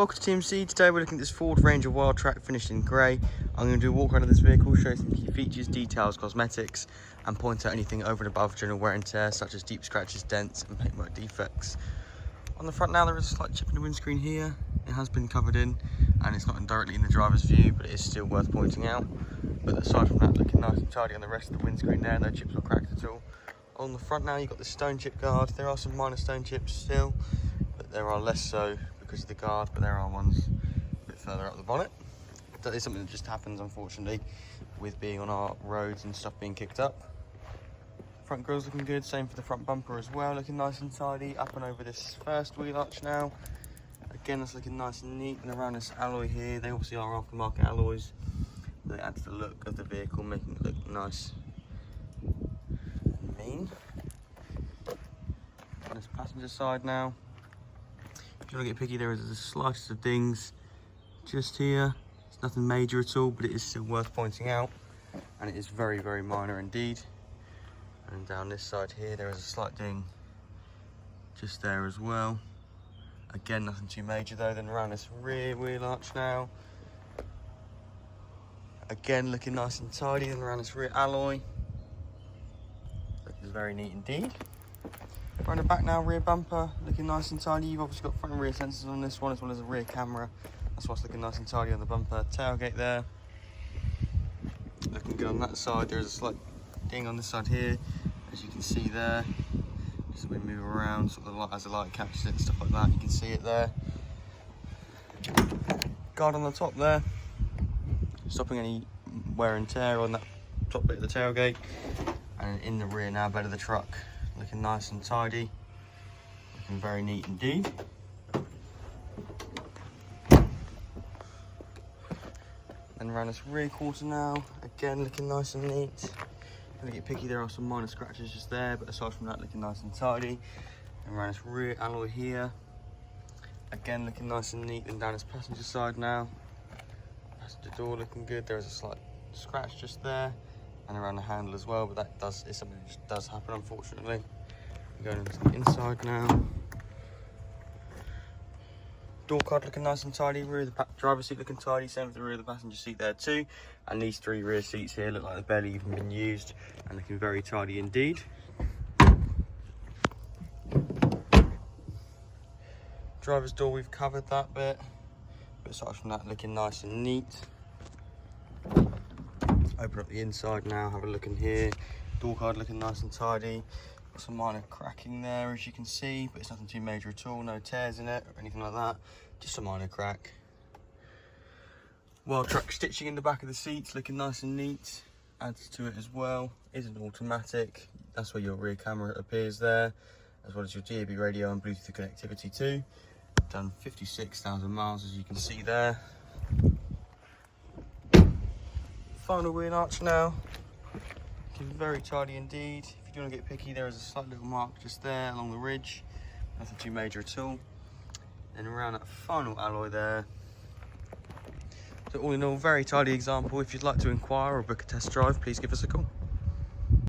Welcome to TMC. Today we're looking at this Ford Ranger Wildtrak finished in grey. I'm going to do a walk around of this vehicle, show you some key features, details, cosmetics, and point out anything over and above general wear and tear, such as deep scratches, dents, and paintwork defects. On the front now, there is a slight chip in the windscreen here. It has been covered in, and it's not directly in the driver's view, but it is still worth pointing out. But aside from that, looking nice and tidy on the rest of the windscreen there, no chips or cracks at all. On the front now, you've got the stone chip guard. There are some minor stone chips still, but there are less so because of the guard, but there are ones a bit further up the bonnet. That is something that just happens, unfortunately, with being on our roads and stuff being kicked up. Front grill's looking good, same for the front bumper as well, looking nice and tidy. Up and over this first wheel arch now. Again, that's looking nice and neat, and around this alloy here, they obviously are aftermarket alloys. They add to the look of the vehicle, making it look nice and mean. On this passenger side now, if you want to get picky, there is the slightest of dings just here. It's nothing major at all, but it is still worth pointing out, and it is very, very minor indeed. And down this side here, there is a slight ding just there as well. Again, nothing too major though. Then around this rear wheel arch now, again looking nice and tidy. And around this rear alloy, looking very neat indeed. Around the back now, rear bumper looking nice and tidy. You've obviously got front and rear sensors on this one, as well as a rear camera. That's what's looking nice and tidy on the bumper. Tailgate there, looking good on that side. There's a slight ding on this side here, as you can see there. As we move around, sort of like as the light catches it and stuff like that, you can see it there. Guard on the top there, stopping any wear and tear on that top bit of the tailgate. And in the rear now, bed of the truck, looking nice and tidy, looking very neat indeed. And around this rear quarter now, again looking nice and neat. Gonna get picky, there are some minor scratches just there, but aside from that, looking nice and tidy. And around this rear alloy here, again looking nice and neat. And down this passenger side now, passenger door looking good. There is a slight scratch just there, and around the handle as well, but is something that just does happen, unfortunately. We're going into the inside now. Door card looking nice and tidy, rear of the driver's seat looking tidy, same with the rear of the passenger seat there too. And these three rear seats here look like they've barely even been used, and looking very tidy indeed. Driver's door, we've covered that bit, but aside from that, looking nice and neat. Open up the inside now, have a look in here. Door card looking nice and tidy. Got some minor cracking there, as you can see, but it's nothing too major at all. No tears in it or anything like that, just a minor crack. Wildtrak stitching in the back of the seats, looking nice and neat. Adds to it as well. Is an automatic. That's where your rear camera appears there, as well as your DAB radio and Bluetooth connectivity too. Done 56,000 miles, as you can see there. Final wheel arch now. Looking very tidy indeed. If you want to get picky, there is a slight little mark just there along the ridge. Nothing too major at all. And around that final alloy there. So all in all, very tidy example. If you'd like to inquire or book a test drive, please give us a call.